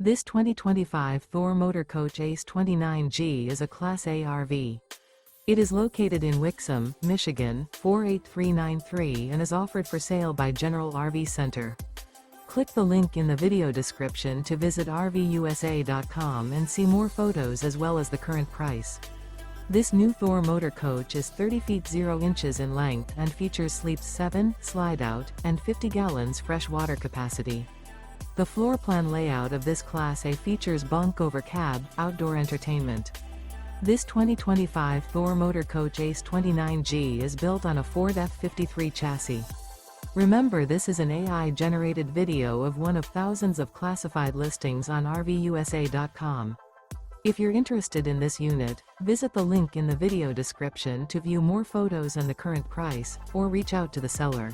This 2025 Thor Motor Coach ACE 29G is a Class A RV. It is located in Wixom, Michigan, 48393 and is offered for sale by General RV Center. Click the link in the video description to visit RVUSA.com and see more photos as well as the current price. This new Thor Motor Coach is 30 feet 0 inches in length and features sleeps 7, Slideout, and 50 gallons fresh water capacity. The floor plan layout of this Class A features Bunk Over Cab, outdoor entertainment. This 2025 Thor Motor Coach ACE 29G is built on a Ford F53 chassis. Remember, this is an AI-generated video of one of thousands of classified listings on RVUSA.com. If you're interested in this unit, visit the link in the video description to view more photos and the current price, or reach out to the seller.